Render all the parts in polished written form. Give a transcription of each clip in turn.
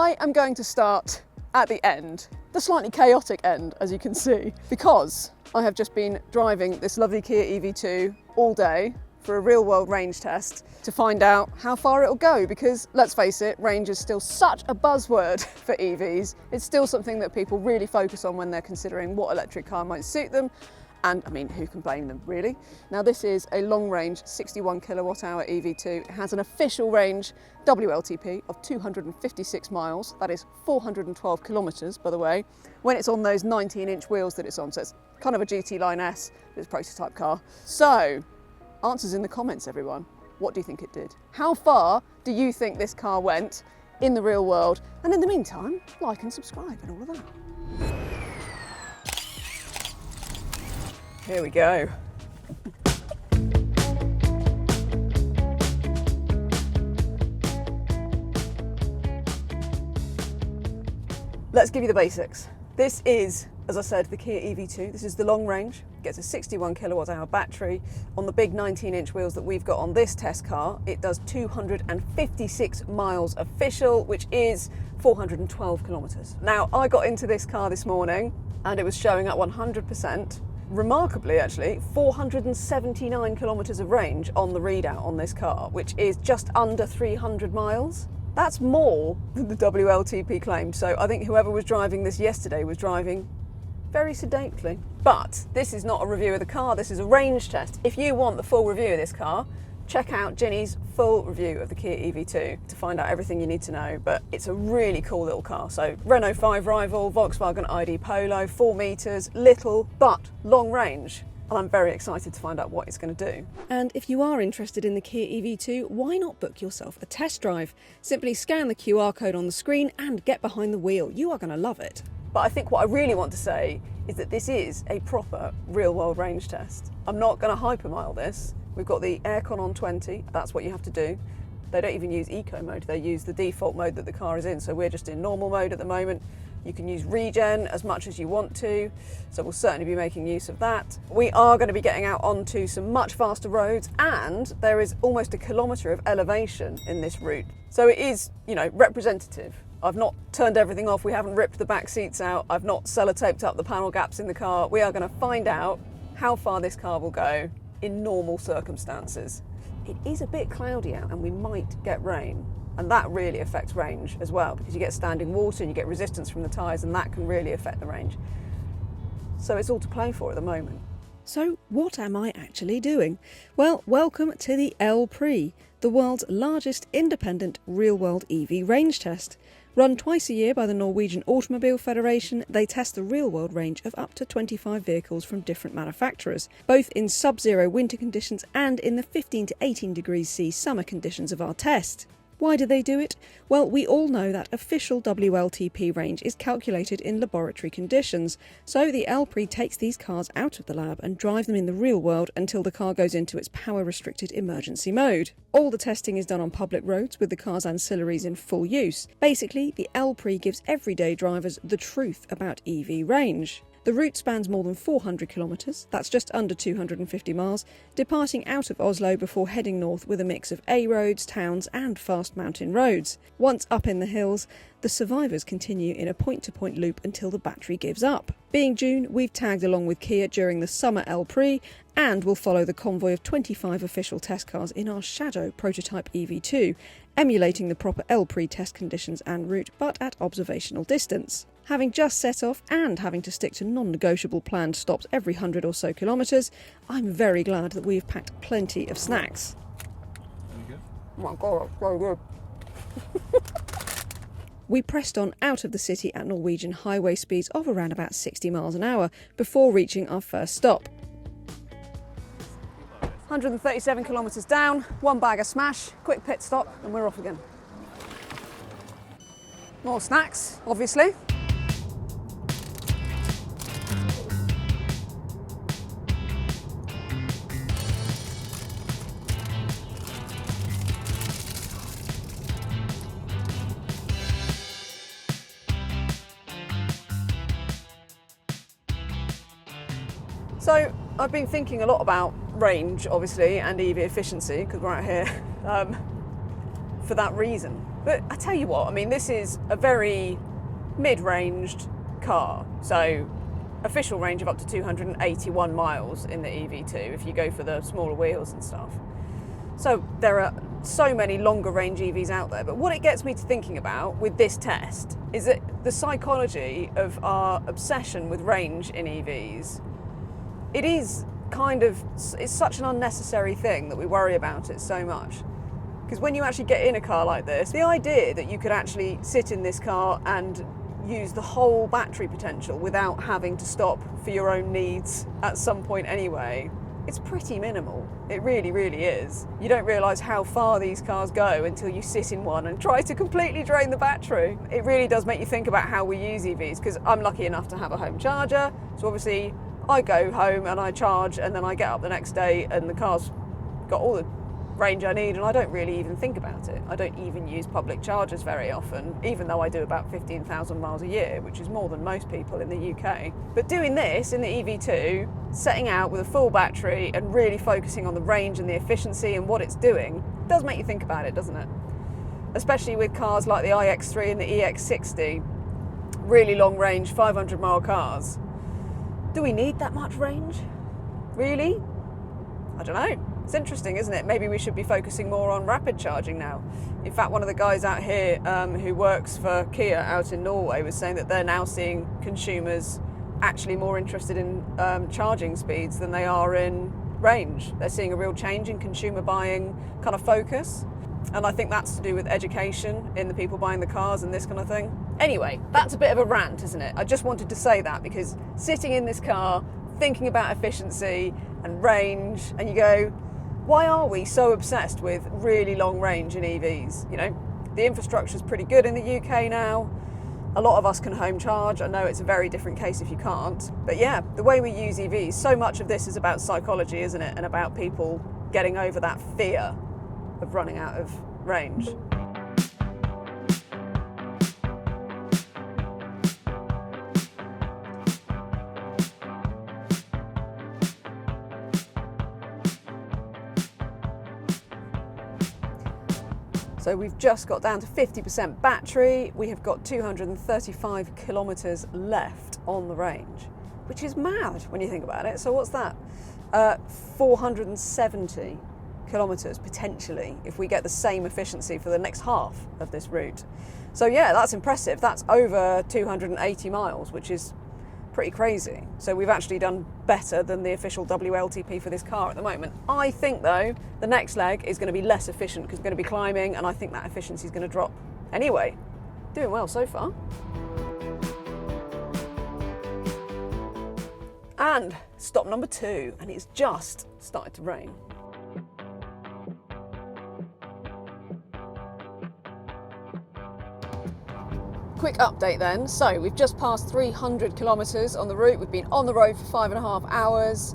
I am going to start at the end, the slightly chaotic end, as you can see, because I have just been driving this lovely Kia EV2 all day for a real world range test to find out how far it'll go, because let's face it, range is still such a buzzword for EVs. It's still something that people really focus on when they're considering what electric car might suit them. And I mean, who can blame them, really? Now, this is a long range 61 kilowatt hour EV2. It has an official range, WLTP, of 256 miles. That is 412 kilometres, by the way, when it's on those 19-inch wheels that it's on. So it's kind of a GT Line S, but it's a prototype car. So, answers in the comments, everyone. What do you think it did? How far do you think this car went in the real world? And in the meantime, like and subscribe and all of that. Here we go. Let's give you the basics. This is, as I said, the Kia EV2. This is the long range. Gets a 61 kilowatt hour battery. On the big 19-inch wheels that we've got on this test car, it does 256 miles official, which is 412 kilometres. Now, I got into this car this morning and it was showing at 100%. Remarkably, actually, 479 kilometres of range on the readout on this car, which is just under 300 miles. That's more than the WLTP claimed, so I think whoever was driving this yesterday was driving very sedately. But this is not a review of the car, this is a range test. If you want the full review of this car, check out Ginny's full review of the Kia EV2 to find out everything you need to know. But it's a really cool little car. So Renault 5 rival, Volkswagen ID Polo, 4 metres, little but long range. And I'm very excited to find out what it's going to do. And if you are interested in the Kia EV2, why not book yourself a test drive? Simply scan the QR code on the screen and get behind the wheel. You are going to love it. But I think what I really want to say is that this is a proper real world range test. I'm not going to hypermile this. We've got the aircon on 20, that's what you have to do. They don't even use eco mode, they use the default mode that the car is in, so we're just in normal mode at the moment. You can use regen as much as you want to, so we'll certainly be making use of that. We are going to be getting out onto some much faster roads, and there is almost 1 kilometre of elevation in this route. So it is, you know, representative. I've not turned everything off, we haven't ripped the back seats out, I've not sellotaped up the panel gaps in the car. We are going to find out how far this car will go in normal circumstances. It is a bit cloudy out and we might get rain, and that really affects range as well, because you get standing water and you get resistance from the tyres, and that can really affect the range. So it's all to play for at the moment. So what am I actually doing? Well, welcome to the Prix, the world's largest independent real-world EV range test. Run twice a year by the Norwegian Automobile Federation, they test the real-world range of up to 25 vehicles from different manufacturers, both in sub-zero winter conditions and in the 15 to 18 degrees C summer conditions of our test. Why do they do it? Well, we all know that official WLTP range is calculated in laboratory conditions, so the Prix takes these cars out of the lab and drive them in the real world until the car goes into its power-restricted emergency mode. All the testing is done on public roads with the car's ancillaries in full use. Basically, the Prix gives everyday drivers the truth about EV range. The route spans more than 400 kilometres, that's just under 250 miles, departing out of Oslo before heading north with a mix of A roads, towns and fast mountain roads. Once up in the hills, the survivors continue in a point-to-point loop until the battery gives up. Being June, we've tagged along with Kia during the summer Prix, and will follow the convoy of 25 official test cars in our shadow prototype EV2, emulating the proper Prix test conditions and route, but at observational distance. Having just set off and having to stick to non-negotiable planned stops every 100 or so kilometres, I'm very glad that we've packed plenty of snacks. Good. Oh my god, that's so good. We pressed on out of the city at Norwegian highway speeds of around about 60 miles an hour before reaching our first stop. 137 kilometres down, 1 bag of smash, quick pit stop and we're off again. More snacks, obviously. So I've been thinking a lot about range, obviously, and EV efficiency, because we're out here for that reason. But I tell you what, I mean, this is a very mid-ranged car. So official range of up to 281 miles in the EV2 if you go for the smaller wheels and stuff. So there are so many longer range EVs out there. But what it gets me to thinking about with this test is that the psychology of our obsession with range in EVs, it is it's such an unnecessary thing that we worry about it so much. Because when you actually get in a car like this, the idea that you could actually sit in this car and use the whole battery potential without having to stop for your own needs at some point anyway, it's pretty minimal. It really, really is. You don't realise how far these cars go until you sit in one and try to completely drain the battery. It really does make you think about how we use EVs, because I'm lucky enough to have a home charger, so obviously I go home and I charge, and then I get up the next day and the car's got all the range I need, and I don't really even think about it. I don't even use public chargers very often, even though I do about 15,000 miles a year, which is more than most people in the UK. But doing this in the EV2, setting out with a full battery and really focusing on the range and the efficiency and what it's doing, does make you think about it, doesn't it? Especially with cars like the iX3 and the EX60, really long range, 500 mile cars. Do we need that much range? Really? I don't know. It's interesting, isn't it? Maybe we should be focusing more on rapid charging now. In fact, one of the guys out here who works for Kia out in Norway was saying that they're now seeing consumers actually more interested in charging speeds than they are in range. They're seeing a real change in consumer buying kind of focus. And I think that's to do with education in the people buying the cars and this kind of thing. Anyway, that's a bit of a rant, isn't it? I just wanted to say that because sitting in this car, thinking about efficiency and range, and you go, why are we so obsessed with really long range in EVs? You know, the infrastructure's pretty good in the UK now. A lot of us can home charge. I know it's a very different case if you can't. But yeah, the way we use EVs, so much of this is about psychology, isn't it? And about people getting over that fear of running out of range. So we've just got down to 50% battery. We have got 235 kilometres left on the range, which is mad when you think about it. So what's that? 470 kilometres potentially if we get the same efficiency for the next half of this route. So yeah, that's impressive. That's over 280 miles, which is pretty crazy. So we've actually done better than the official WLTP for this car at the moment. I think though, the next leg is going to be less efficient because we're going to be climbing, and I think that efficiency is going to drop. Anyway, doing well so far. And stop number 2, and it's just started to rain. Quick update then. So we've just passed 300 kilometres on the route. We've been on the road for 5.5 hours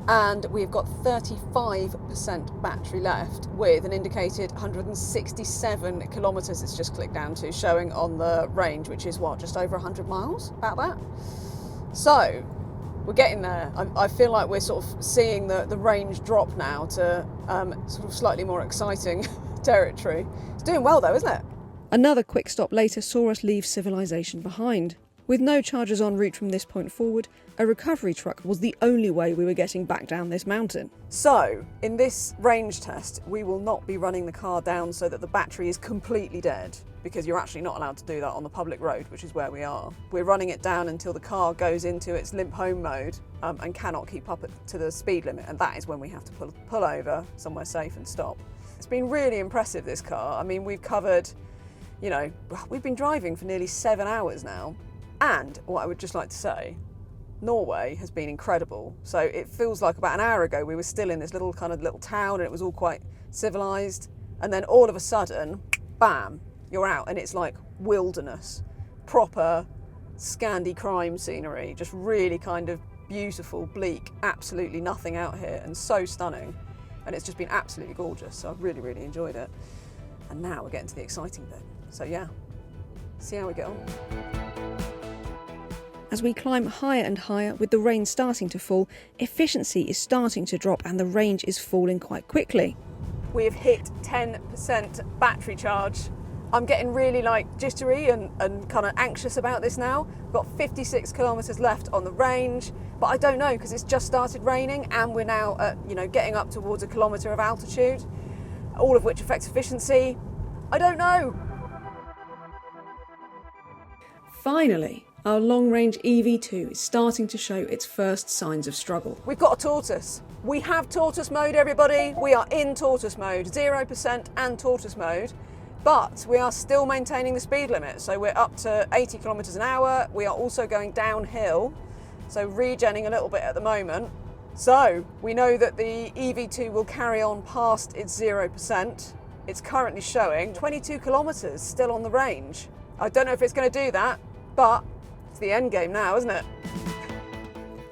and we've got 35% battery left with an indicated 167 kilometres it's just clicked down to, showing on the range, which is what, just over 100 miles, about that. So we're getting there. I feel like we're sort of seeing the range drop now to sort of slightly more exciting territory. It's doing well though, isn't it? Another quick stop later saw us leave civilization behind. With no chargers en route from this point forward, a recovery truck was the only way we were getting back down this mountain. So, in this range test, we will not be running the car down so that the battery is completely dead, because you're actually not allowed to do that on the public road, which is where we are. We're running it down until the car goes into its limp home mode and cannot keep up to the speed limit, and that is when we have to pull over somewhere safe and stop. It's been really impressive, this car. I mean, we've covered, you know, we've been driving for nearly 7 hours now. And what I would just like to say, Norway has been incredible. So it feels like about an hour ago we were still in this little town and it was all quite civilized. And then all of a sudden, bam, you're out and it's like wilderness, proper Scandi crime scenery, just really kind of beautiful, bleak, absolutely nothing out here and so stunning. And it's just been absolutely gorgeous. So I've really, really enjoyed it. And now we're getting to the exciting bit. So yeah, see how we get on. As we climb higher and higher, with the rain starting to fall, efficiency is starting to drop and the range is falling quite quickly. We have hit 10% battery charge I'm getting really like jittery and kind of anxious about this now. We've got 56 kilometres left on the range, but I don't know because it's just started raining and we're now at, you know, getting up towards a kilometre of altitude, all of which affects efficiency. I don't know. Finally, our long-range EV2 is starting to show its first signs of struggle. We've got a tortoise. We have tortoise mode, everybody. We are in tortoise mode, 0% and tortoise mode, but we are still maintaining the speed limit. So we're up to 80 kilometres an hour. We are also going downhill, so regenning a little bit at the moment. So we know that the EV2 will carry on past its 0%. It's currently showing 22 kilometres still on the range. I don't know if it's going to do that, but it's the end game now, isn't it?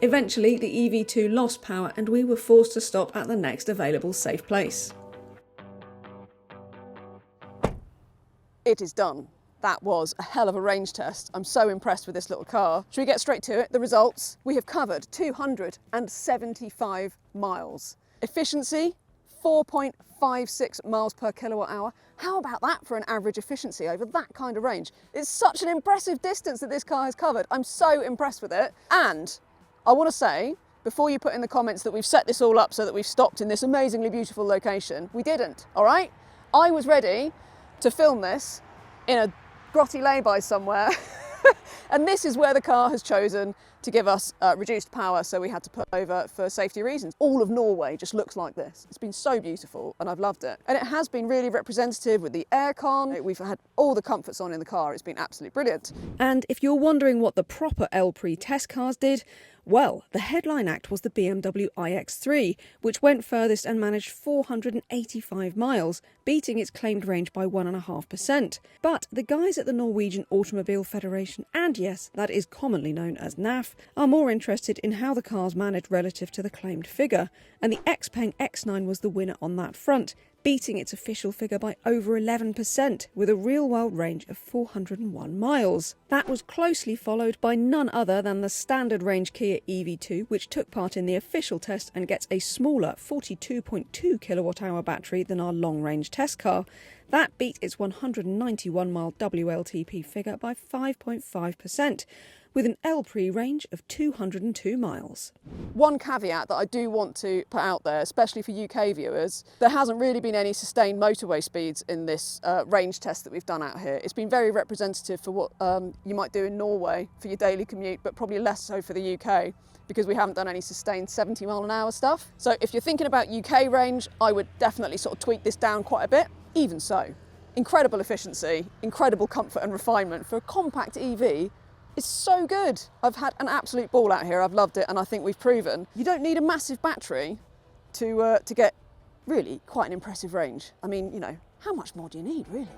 Eventually, the EV2 lost power and we were forced to stop at the next available safe place. It is done. That was a hell of a range test. I'm so impressed with this little car. Should we get straight to it? The results. We have covered 275 miles. Efficiency, 4.56 miles per kilowatt hour. How about that for an average efficiency over that kind of range? It's such an impressive distance that this car has covered. I'm so impressed with it. And I want to say, before you put in the comments that we've set this all up so that we've stopped in this amazingly beautiful location, we didn't, all right? I was ready to film this in a grotty lay-by somewhere. And this is where the car has chosen to give us reduced power, so we had to put over for safety reasons. All of Norway just looks like this. It's been so beautiful and I've loved it. And it has been really representative with the aircon. We've had all the comforts on in the car. It's been absolutely brilliant. And if you're wondering what the proper Prix test cars did, well, the headline act was the BMW iX3, which went furthest and managed 485 miles, beating its claimed range by 1.5%. But the guys at the Norwegian Automobile Federation, and yes, that is commonly known as NAF, are more interested in how the cars managed relative to the claimed figure, and the XPeng X9 was the winner on that front, beating its official figure by over 11%, with a real-world range of 401 miles. That was closely followed by none other than the standard range Kia EV2, which took part in the official test and gets a smaller 42.2 kilowatt-hour battery than our long-range test car. That beat its 191-mile WLTP figure by 5.5%. with an Prix range of 202 miles. One caveat that I do want to put out there, especially for UK viewers, there hasn't really been any sustained motorway speeds in this range test that we've done out here. It's been very representative for what you might do in Norway for your daily commute, but probably less so for the UK, because we haven't done any sustained 70 mile an hour stuff. So if you're thinking about UK range, I would definitely sort of tweak this down quite a bit. Even so, incredible efficiency, incredible comfort and refinement for a compact EV. It's so good. I've had an absolute ball out here. I've loved it, and I think we've proven you don't need a massive battery to get really quite an impressive range. I mean, you know, how much more do you need, really?